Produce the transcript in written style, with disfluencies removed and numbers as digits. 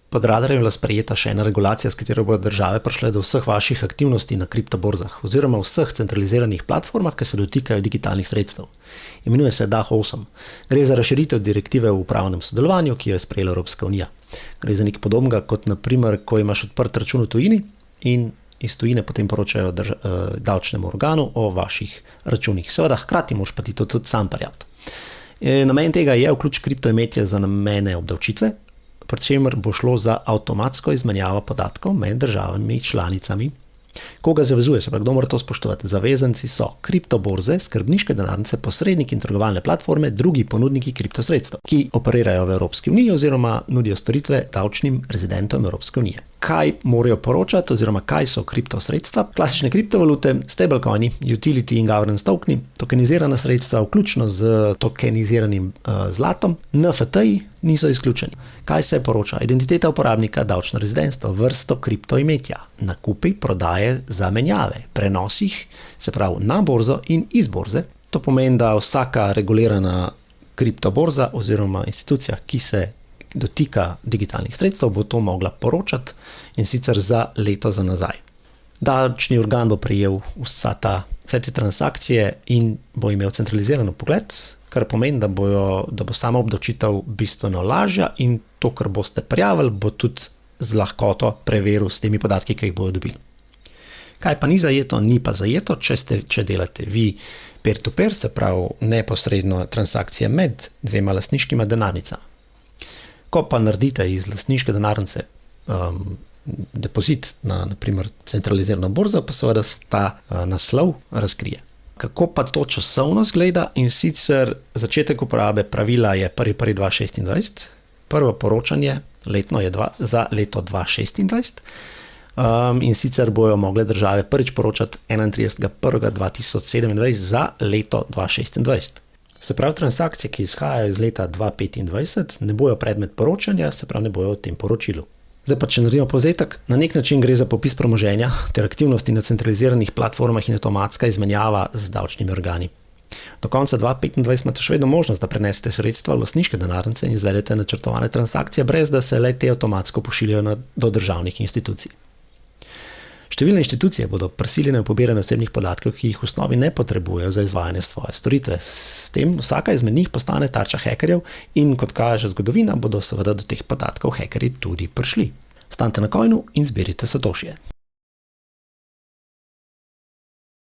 Pod radarjem je bila sprejeta še ena regulacija, s katero bodo države prišle do vseh vaših aktivnosti na kriptoborzah oziroma vseh centraliziranih platformah, ki se dotikajo digitalnih sredstev. Imenuje se DAH8. Gre za razširitev direktive o upravnem sodelovanju, ki jo je sprejela Evropska unija. Gre za nekaj podobnega kot naprimer, ko imaš odprt račun v tujini in iz tujine potem poročajo davčnemu organu o vaših računih. Seveda, hkrati moraš pa ti to tudi sam prijaviti. Namen tega je vključ kriptoimetje za namene obdavčitve, pri čemer bo šlo za avtomatsko izmenjavo podatkov med državami članicami. Koga zavezuje se, kdo mora to spoštovati? Zavezanci so kriptoborze, skrbniške denarnice, posredniki in trgovalne platforme, drugi ponudniki kriptosredstev, ki operirajo v Evropski uniji oziroma nudijo storitve davčnim rezidentom Evropske unije. Kaj morajo poročati oziroma kaj so kriptosredstva? Klasične kriptovalute, stablecoini, utility in governance tokeni, tokenizirana sredstva, vključno z tokeniziranim zlatom, NFT-ji niso izključeni. Kaj se poroča? Identiteta uporabnika, davčno rezidentstvo, vrsto kriptoimetja, nakupi, prodaje, zamenjave, prenosih, se pravi na borzo in iz borze. To pomeni, da vsaka regulirana kriptoborza oziroma institucija, ki se dotika digitalnih sredstev, bo to mogla poročati in sicer za leto za nazaj. Davčni organ bo prejel vse te transakcije in bo imel centraliziran vpogled, kar pomeni, da bo sama obdavčitev bistveno lažja in to, kar boste prijavili, bo tudi z lahkoto preveril s temi podatki, ki jih bodo dobili. Kaj pa ni zajeto? Ni pa zajeto, če delate vi peer-to-peer, se pravi neposredno transakcije med dvema lastniškima denarnicama. Ko pa naredite iz lastniške denarnice depozit na naprimer centralizirano borzo, pa seveda ta naslov razkrije. Kako pa to časovno izgleda? In sicer začetek uporabe pravila je 1.1.2026, prvo poročanje letno je za leto 2026, in sicer bojo mogle države prvič poročati 31.1.2027 za leto 2026. Se pravi, transakcije, ki izhajajo iz leta 2025, ne bojo predmet poročanja, se pravi, ne bojo v tem poročilu. Zdaj pa, če naredimo povzetek, na nek način gre za popis premoženja ter aktivnosti na centraliziranih platformah in avtomatska izmenjava z davčnimi organi. Do konca 2025 imate še vedno možnost, da prenesete sredstva v lastniške denarnice in izvedete načrtovane transakcije, brez da se le te avtomatsko pošiljajo do državnih institucij. Številne inštitucije bodo prisiljene v pobiranje osebnih podatkov, ki jih v osnovi ne potrebujejo za izvajanje svoje storitve. S tem vsaka izmed njih postane tarča hekerjev in, kot kaže zgodovina, bodo seveda do teh podatkov hekerji tudi prišli. Ostanite na coinu in zbirajte satošije.